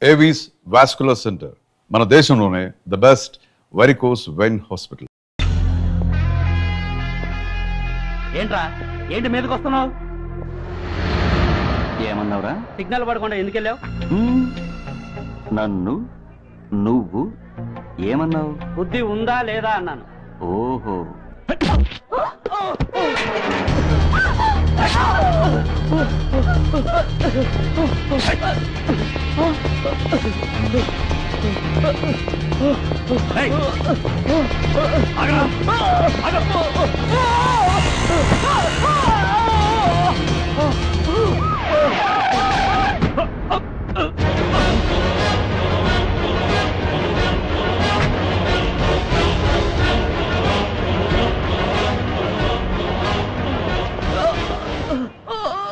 Avis vascular centre మన దేశంలోనే the best varicose vein hospital. ఏంట్రా ఏంటి మీదకి వస్తున్నావు? ఏమన్నావురా? సిగ్నల్ పడకుండా ఎందుకు వెళ్ళావు? నన్ను నువ్వు ఏమన్నావు? బుద్ధి ఉందా లేదా అన్నాను. ఓహో,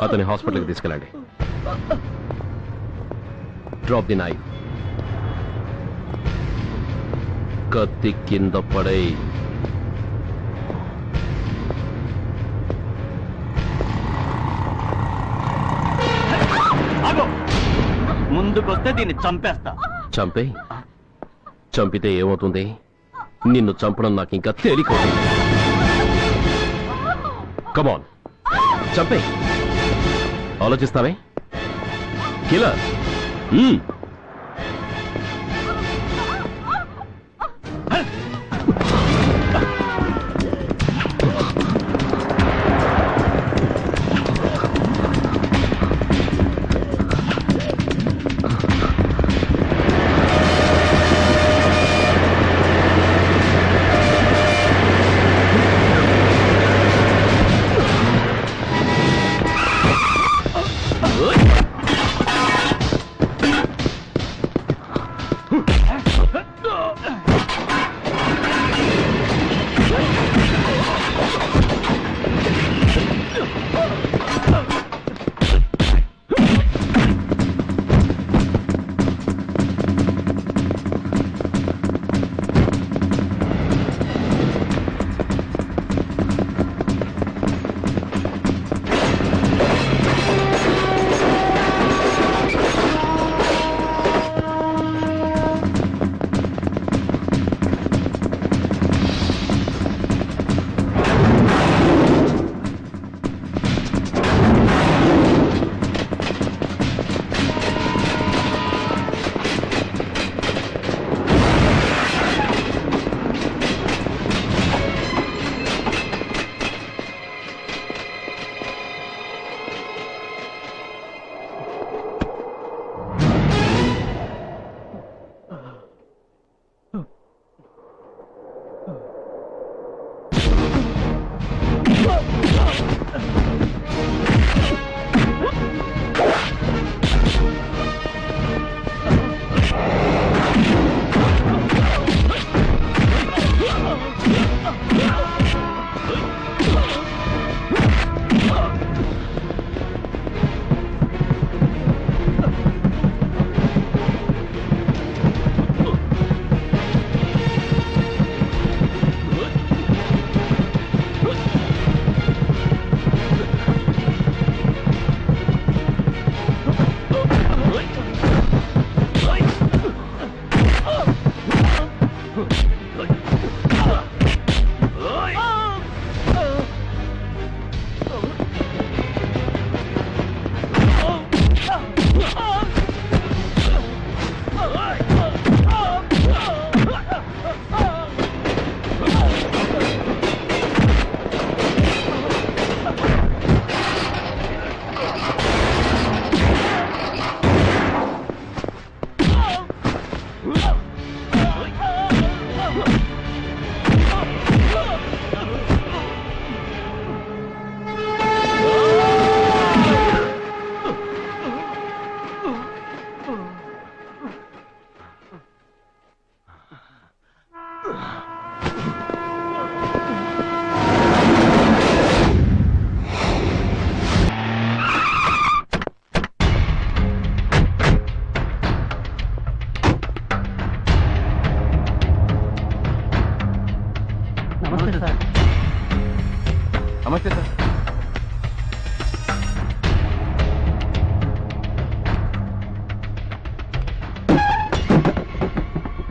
అతని హాస్పిటల్కి తీసుకెళ్ళండి. Drop the knife. కత్తి కింద పడై. ముందుకొస్తే దీన్ని చంపేస్తా. చంపే. చంపితే ఏమవుతుంది? నిన్ను చంపడం నాకు ఇంకా తేలికవుతుంది. కమాన్, చంపే. ఆలోచిస్తావే కిలర్?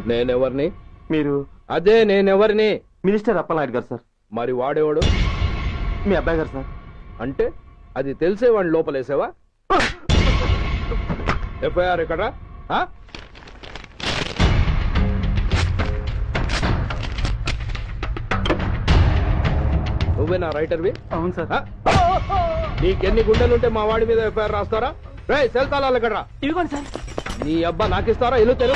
నేనెవరిని? మీరు అదే నేనెవరిని? మినిస్టర్ అప్పలనాయుడు గారు సార్. మరి వాడేవాడు? మీ అబ్బాయి గారు సార్. అంటే అది తెలిసే వాడిని లోపలేసావా? ఎఫ్ఐఆర్ ఎక్కడా? ఆ? నువ్వేనా రైటర్వి? అవును సార్. ఆ? నీకెన్ని గుండెలుంటే మా వాడి మీద ఎఫ్ఐఆర్ రాస్తారా? రే సెల్ తాళాలు ఎక్కడ్రా? ఇదిగోండి సార్. నీ అబ్బా నాకిస్తారా? ఇల్లు తెలు.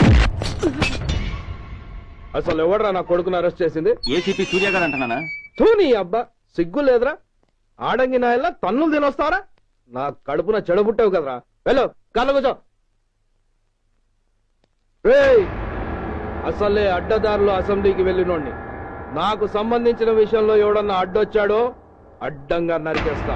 అసలు ఎవడ్రా నా కొడుకుని అరెస్ట్ చేసింది? ఏసీపీ సూర్య గారు అంటున్నానా? తూ నీ అబ్బా సిగ్గు లేదురా? ఆడంగి నాయల్లా తన్నులు తినొస్తారా? నా కడుపున చెడబుట్టావు కదరా. వెళ్ళు కాళ్ళ కూర్చో. రేయ్ అసలే అడ్డదారులు అసెంబ్లీకి వెళ్ళినోడిని. నాకు సంబంధించిన విషయంలో ఎవడన్నా అడ్డొచ్చాడో అడ్డంగా నరికేస్తా.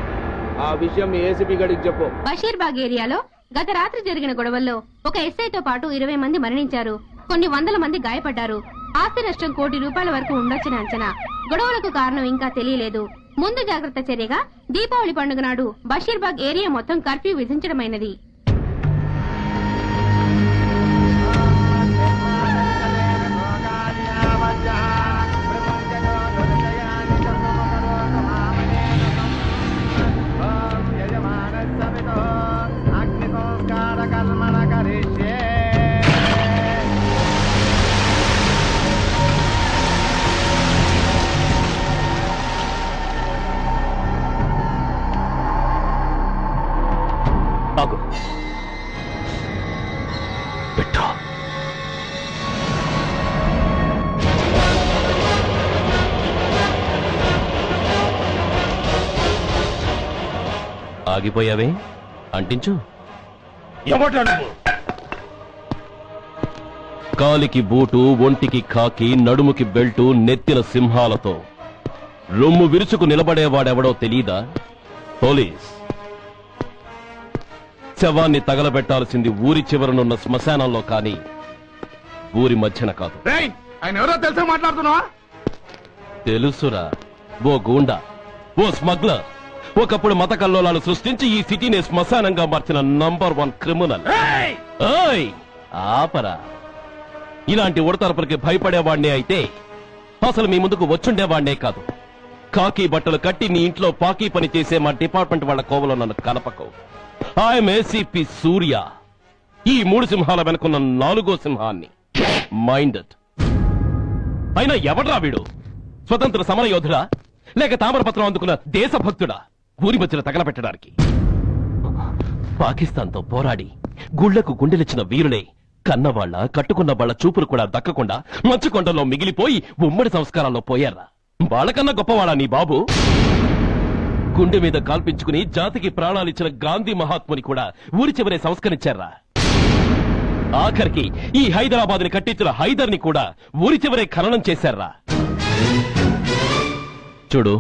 ఆ విషయం మీ ఏసీపీ గడికి చెప్పు. బషీర్బాగ్ ఏరియాలో గత రాత్రి జరిగిన గొడవల్లో ఒక ఎస్ఐతో పాటు 20 మంది మరణించారు. కొన్ని వందల మంది గాయపడ్డారు. ఆస్తి నష్టం ₹1 కోటి వరకు ఉండొచ్చిన అంచనా. గొడవలకు కారణం ఇంకా తెలియలేదు. ముందు జాగ్రత్త చర్యగా దీపావళి పండుగ నాడు బషీర్బాగ్ ఏరియా మొత్తం కర్ఫ్యూ విధించడమైనది. ఆగు. పెట్టా. ఆగిపోయావే? అంటించు. కాలికి బూటు, ఒంటికి కాకి, నడుముకి బెల్టు, నెత్తిన సింహాలతో రొమ్ము విరుచుకు నిలబడేవాడెవడో తెలీదా? పోలీస్. శవాన్ని తగలబెట్టాల్సింది ఊరి చివరనున్న శ్మశానంలో కానీ ఊరి మధ్యన కాదు. ఆయన ఎవరో తెలుసా మాట్లాడుతున్నావా? తెలుసురా. ఓ గూండా, ఓ స్మగ్లర్, ఒకప్పుడు మత కల్లోలాలు సృష్టించి ఈ సిటీని శ్మశానంగా మార్చిన నంబర్ 1 క్రిమినల్. ఓయ్ ఆపరా. ఇలాంటి ఉడతరపులకి భయపడేవాణ్ణే అయితే అసలు మీ ముందుకు వచ్చుండేవాణ్ణే కాదు. కాకి బట్టలు కట్టి నీ ఇంట్లో పాకీ పని చేసే మా డిపార్ట్మెంట్ వాళ్ళ కోవలో నన్ను కలపకు. ఐఎమ్ ఏసీపీ సూర్య. ఈ 3 సింహాల వెనుకున్న 4వ సింహాన్ని. మైండెడ్. అయినా ఎవడ్రా వీడు? స్వతంత్ర సమర యోధుడా లేక తామరపత్రం అందుకున్న దేశభక్తుడా ఊరి మధ్యలో తగలబెట్టడానికి? పాకిస్తాన్తో పోరాడి గుళ్లకు గుండెలిచ్చిన వీరులే కన్నవాళ్ల కట్టుకున్న వాళ్ల చూపులు కూడా దక్కకుండా మంచుకొండలో మిగిలిపోయి ఉమ్మడి సంస్కారాల్లో పోయారా? వాళ్ళకన్నా గొప్పవాడా నీ బాబు? గుండె మీద కాల్పించుకుని జాతికి ప్రాణాలిచ్చిన గాంధీ మహాత్ముని కూడా ఊరి చివరే సంస్కరించారా? ఆఖరికి ఈ హైదరాబాద్ ని కట్టించిన హైదర్ ని కూడా ఊరి చివరే ఖననం చేశారా? చూడు,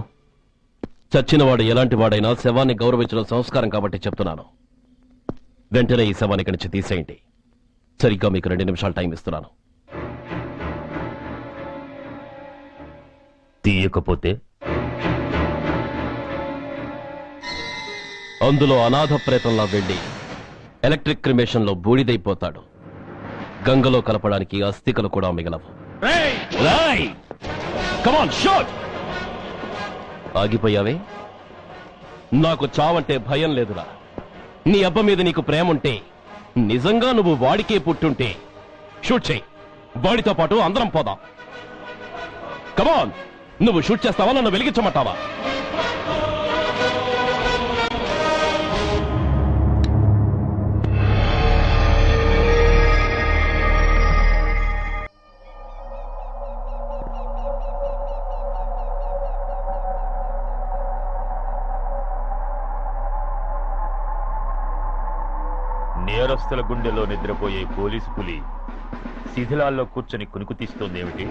చచ్చినవాడు ఎలాంటి వాడైనా శవాన్ని గౌరవించడం సంస్కారం కాబట్టి చెప్తున్నాను. వెంటనే ఈ శవాన్ని ఇక్కడి నుంచి తీసేయండి. సరిగ్గా మీకు 2 నిమిషాలు టైం ఇస్తున్నాను. తీయకపోతే అందులో అనాథ ప్రేతంలా వెళ్లి ఎలక్ట్రిక్ క్రిమేషన్ లో బూడిదైపోతాడు. గంగలో కలపడానికి అస్థికలు కూడా మిగలవు. Come on, shoot! ఆగిపోయావే? నాకు చావంటే భయం లేదురా. నీ అబ్బ మీద నీకు ప్రేముంటే, నిజంగా నువ్వు వాడికే పుట్టుంటే షూట్ చేయి. వాడితో పాటు అందరం పోదాం. కమాన్, నువ్వు షూట్ చేస్తావా, నన్ను వెలిగించమంటావా? నేరస్తుల గుండెలో నిద్రపోయే పోలీసు పులి శిథిలాల్లో కూర్చొని కునుకు తీస్తోందేమిటి?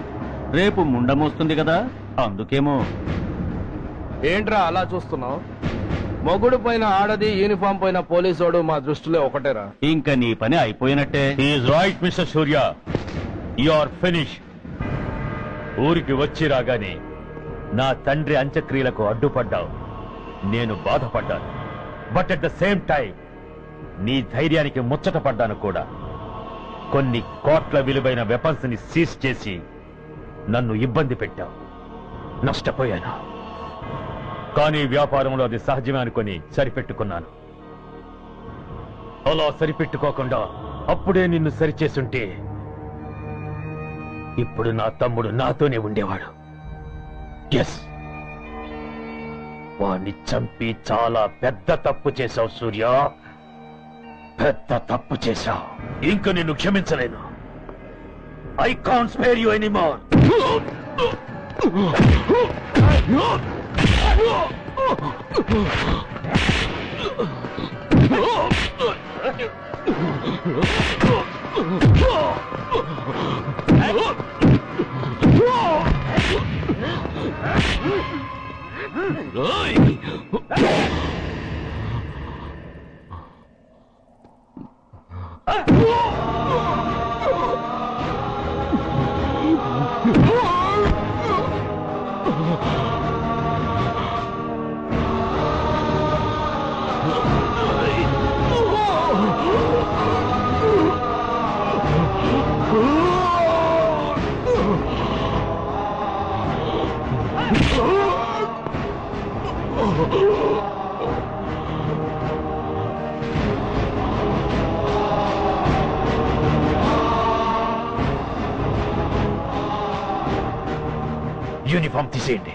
రేపు ముండమోస్తుంది కదా, అందుకేమో. ఏంట్రా అలా చూస్తున్నావు? మొగుడు పైన ఆడది, యూనిఫామ్ పైన పోలీసోడు మా దృష్టిలో ఒకటేరా. ఇంకా నీ పని అయిపోయినట్టే. Is right mister Surya, you are finish. ఊరికి వచ్చి రాగానే నా తండ్రి అంత్యక్రియలకు అడ్డుపడ్డావు. నేను బాధపడ్డాను. But at the same time నీ ధైర్యానికి ముచ్చట పడ్డాను కూడా. కొన్ని కోట్ల విలువైన వెపన్స్ ని సీజ్ చేసి నన్ను ఇబ్బంది పెట్టావు. నష్టపోయాను. కానీ వ్యాపారంలో అది సహజమే అనుకొని సరిపెట్టుకున్నాను. అలా సరిపెట్టుకోకుండా అప్పుడే నిన్ను సరిచేస్తుంటే ఇప్పుడు నా తమ్ముడు నాతోనే ఉండేవాడు. ఎస్, వాణ్ణి చంపి చాలా పెద్ద తప్పు చేశావు సూర్య. పెద్ద తప్పు చేశావు. ఇంక నిన్ను క్షమించలేను. I can't spare you anymore. Uniform తీసేయండి.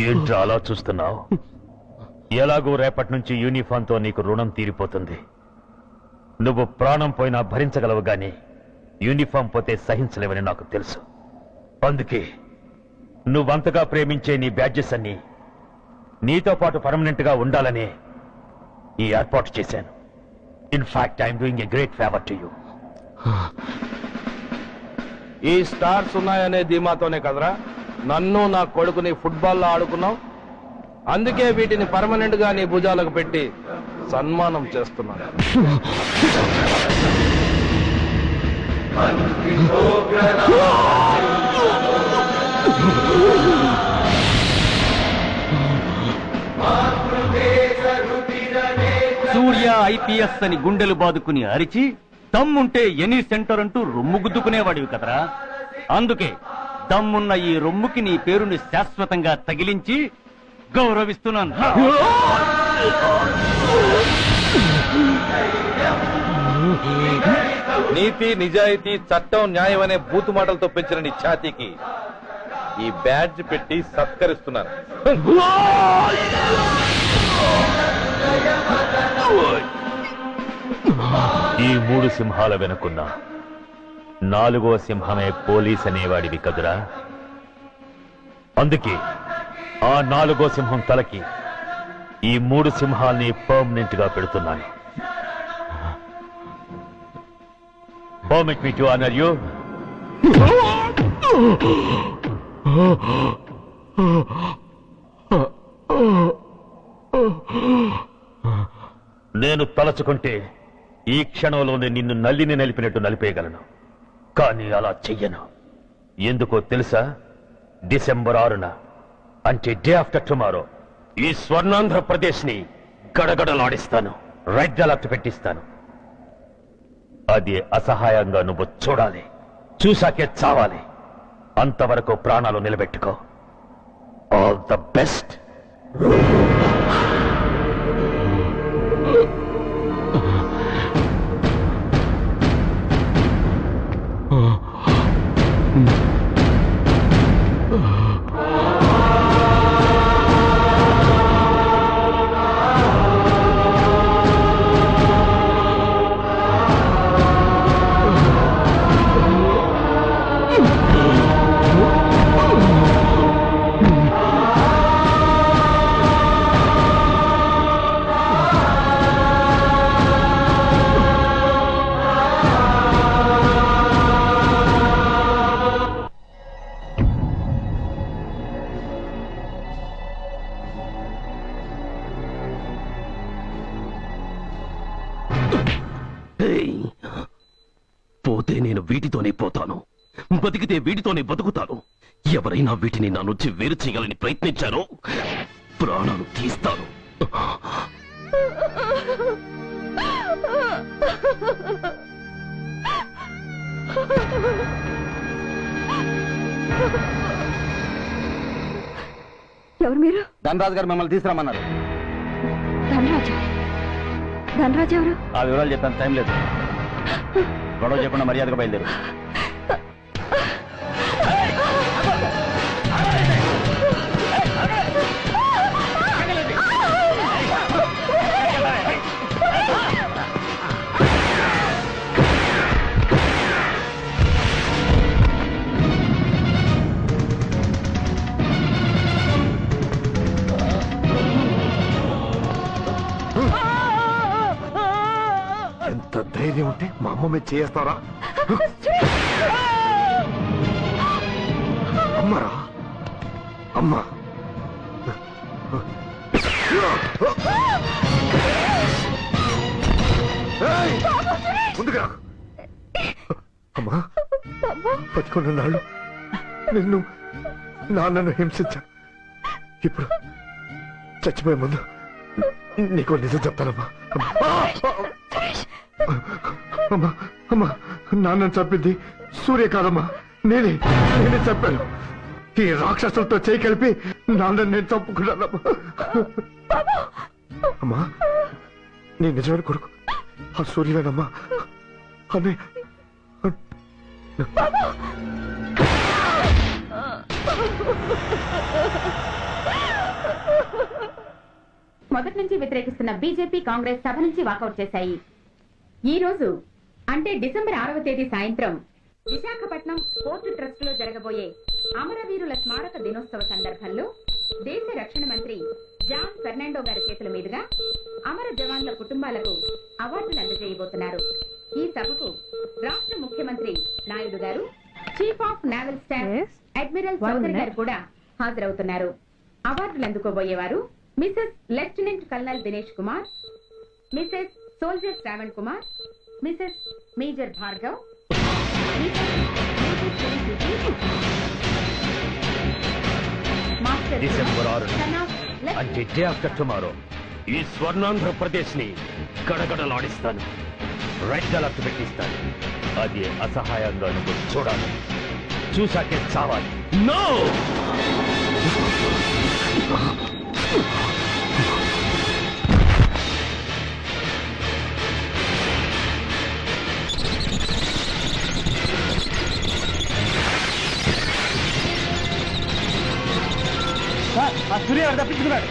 ఏంట్రా అలా చూస్తున్నావు? ఎలాగో రేపటి నుంచి యూనిఫామ్తో నీకు రుణం తీరిపోతుంది. నువ్వు ప్రాణం పోయినా భరించగలవు గాని యూనిఫామ్ పోతే సహించలేవని నాకు తెలుసు. అందుకే నువ్వంతగా ప్రేమించే నీ బ్యాడ్జెస్ అన్ని నీతో పాటు పర్మనెంట్ గా ఉండాలని ఈ ఏర్పాటు చేశాను. In fact I'm doing a great favour to you. ఈ స్టార్స్ ఉన్నాయనే ధీమాతోనే కదరా నన్ను నా కొడుకుని ఫుట్బాల్లో ఆడుకున్నావు. అందుకే వీటిని పర్మనెంట్ గా నీ భుజాలకు పెట్టి సన్మానం చేస్తున్నాను. సూర్య ఐపీఎస్ అని గుండెలు బాదుకుని అరిచి దమ్ముంటే ఎనీ సెంటర్ అంటూ రొమ్ము గుద్దుకునేవాడివి కదరా. అందుకే దమ్మున్న ఈ రొమ్ముకి నీ పేరుని శాశ్వతంగా తగిలించి గౌరవిస్తున్నాను. నీతి, నిజాయితీ, చట్టం, న్యాయం అనే బూతు మాటలతో పెంచిన నీ ఛాతీకి ఈ బ్యాడ్జ్ పెట్టి సత్కరిస్తున్నాను. ఈ 3 సింహాల వెనుకున్న 4వ సింహమే పోలీస్ అనేవాడివి కదురా. అందుకే ఆ 4వ సింహం తలకి ఈ 3 సింహాల్ని పర్మనెంట్ గా పెడుతున్నాను. Permit me to honor you. నేను తలచుకుంటే ఈ క్షణంలోనే నిన్ను నల్లిని నలిపినట్టు నలిపేయగలను. కానీ అలా చెయ్యను. ఎందుకో తెలుసా? డిసెంబర్ 6న అంటే డే ఆఫ్టర్ టుమారో ఈ స్వర్ణాంధ్రప్రదేశ్ ని గడగడలాడిస్తాను. రెడ్ అలర్ట్ పెట్టిస్తాను. అది అసహాయంగా నువ్వు చూడాలి. చూశాకే చావాలి. అంతవరకు ప్రాణాలు నిలబెట్టుకో. All the best. ఏయ్, పోతే నేను వీటితోనే పోతాను, బతికితే వీటితోనే బతుకుతాను. ఎవరైనా వీటిని నా నుంచి వేరు చేయాలని ప్రయత్నించారో ప్రాణాలు తీస్తాను. ఎవరు మీరు? ధనరాజు గారు మిమ్మల్ని తీసుకురామన్నారు. ధనరాజు? ధనరాజు ఎవరు? ఆ వివరాలు చెప్పాను, టైం లేదు. గొడవ చెప్పకుండా మర్యాదగా బయలుదేరు. ఎంత ధైర్యం ఉంటే మా అమ్మ మీద చేస్తారా? అమ్మరా అమ్మ, ముందుగా అమ్మా, బతికున్న నాళ్ళు నిన్ను నాన్నను హింసించాను. ఇప్పుడు చచ్చిపోయే ముందు నీకు నిజం చెప్తానమ్మా. అమ్మా అమ్మా, నాన్నను చంపింది సూర్య కాదమ్మా, నేనే చెప్పాను. ఈ రాక్షసులతో చేయి కలిపి నాన్నని నేను చంపుకున్నానమ్మా. అమ్మా, నీ నిజమైన కొడుకు ఆ సూర్యవేనమ్మా. అనే మొదటి నుంచి వ్యతిరేకిస్తున్న బీజేపీ, కాంగ్రెస్ సభ నుంచి వాకౌట్ చేశాయి. ఈ రోజు అంటే డిసెంబర్ 6వ తేదీ సాయంత్రం విశాఖపట్నం పోర్టు ట్రస్ట్ లో జరగబోయే అమరవీరుల స్మారక దినోత్సవ సందర్భంలో దేశ రక్షణ మంత్రి జాన్ ఫెర్నాండో గారి చేతుల మీదుగా అమర జవాన్ల కుటుంబాలకు అవార్డులు అందజేయబోతున్నారు. ఈ సభకు రాష్ట్ర ముఖ్యమంత్రి నాయుడు గారు, chief of naval staff admiral Chaudhary గారు కూడా హాజరవుతున్నారు. అవార్డులు అందుకోబోయేవారు Mrs lieutenant colonel Dinesh Kumar, Mrs soldier Shravan Kumar, Mrs major Bhargav, December 6 అంటే డే ఆఫ్టర్ టుమారో ఈ స్వర్ణాంధ్రప్రదేశ్ ని గడగడలాడిస్తాను. రెడ్ అలర్ట్ పెట్టిస్తాను. అది అసహాయంగా నువ్వు చూడాలి, చూసాకే చావాలి. నో! ఆ సూర్య గారు తప్పించుకున్నాడు.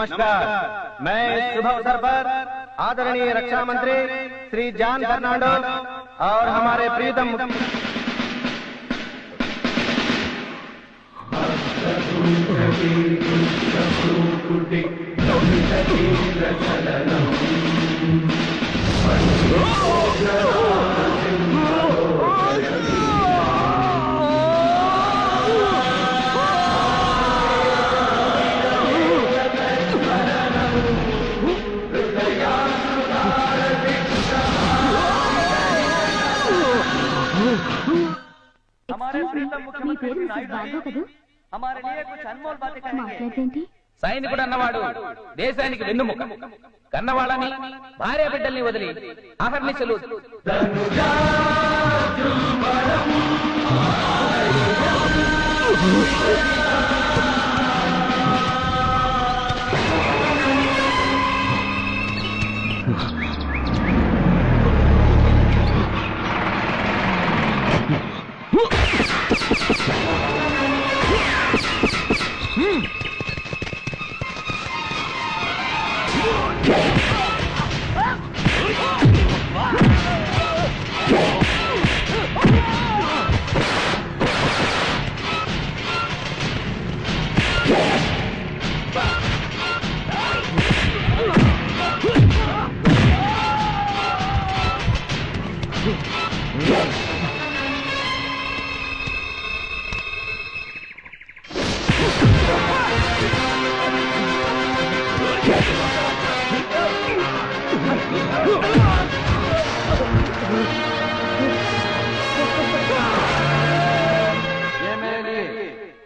नमस्कार, मैं इस शुभ अवसर पर आदरणीय रक्षा मंत्री श्री जॉन फर्नांडो और हमारे प्रीतम మీ పేరు మిసెస్ భార్గవ్ కదూ? మాట్లాడేంటి? సైనికుడు అన్నవాడు దేశానికి వెన్నుముక. కన్నవాళ్ళని భార్య బిడ్డల్ని వదిలి అహర్నిశలు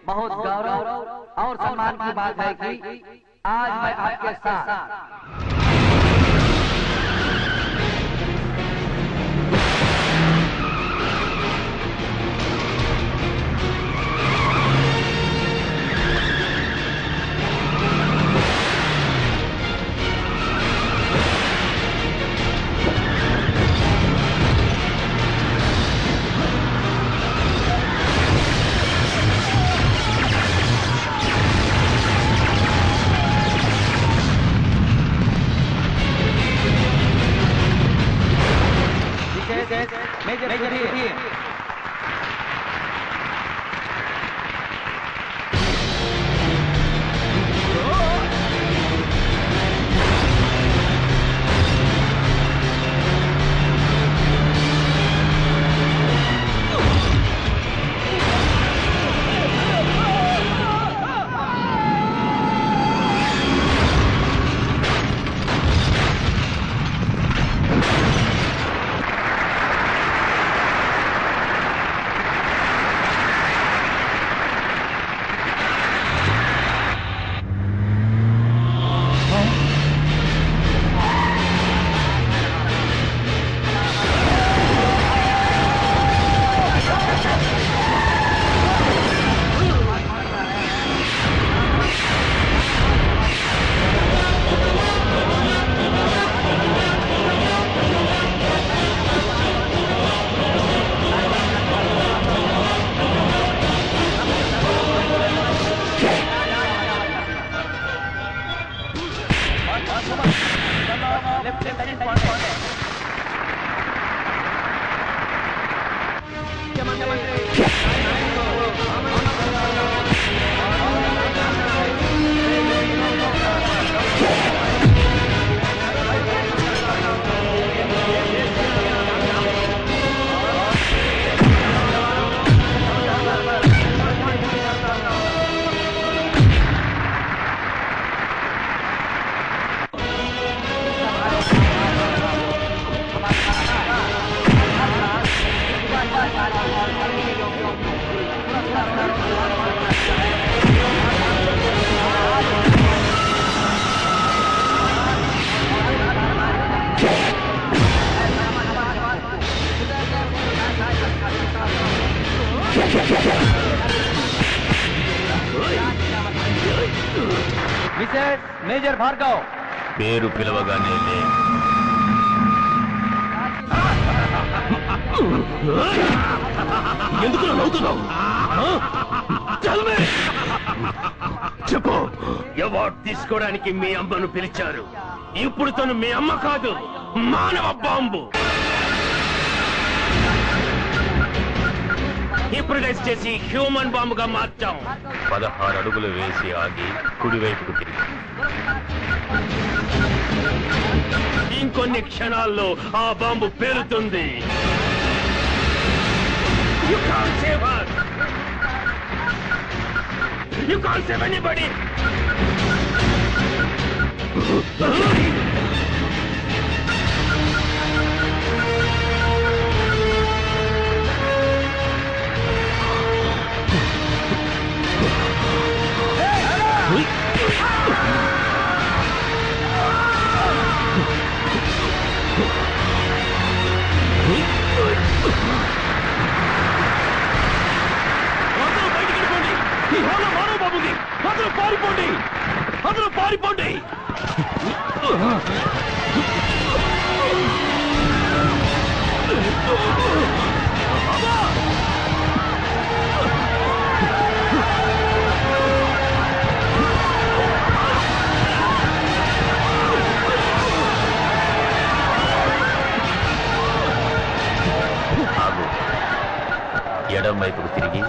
बहुत गौरव और सम्मान की बात है कि आज मैं आपके साथ మిసెస్ మేజర్ భార్గవ్ పేరు పిలవగానే లే. ఎందుకు నవ్వుతున్నావు? చెప్పు. అవార్డు తీసుకోవడానికి మీ అమ్మను పిలిచారు. ఇప్పుడు తను మీ అమ్మ కాదు, మానవ బాంబు. హిప్రటైజ్ చేసి హ్యూమన్ బాంబుగా మార్చాం. 16 అడుగులు వేసి ఆగి కుడివైపుకు తిరిగి ఇంకొన్ని క్షణాల్లో ఆ bomb పేలుతుంది. You can't save us. You can't save anybody. అందరూ బయటికి వెళ్ళిపోండి. ఈ హాల్లో మానవ బాబు ఉంది. అందరూ పారిపోండి, అందరూ పారిపోండి. ఆగు. ఎడం వైపుకు తిరిగి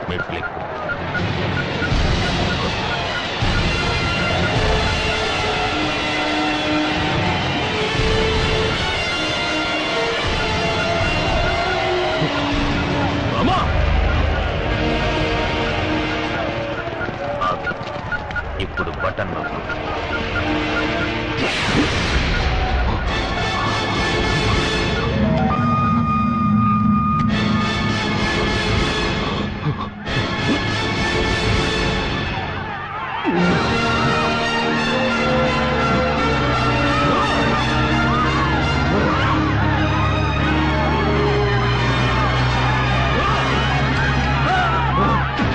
మెట్లెక్కు. అమ్మా, ఆగు. ఇప్పుడు బటన్ నొక్కు.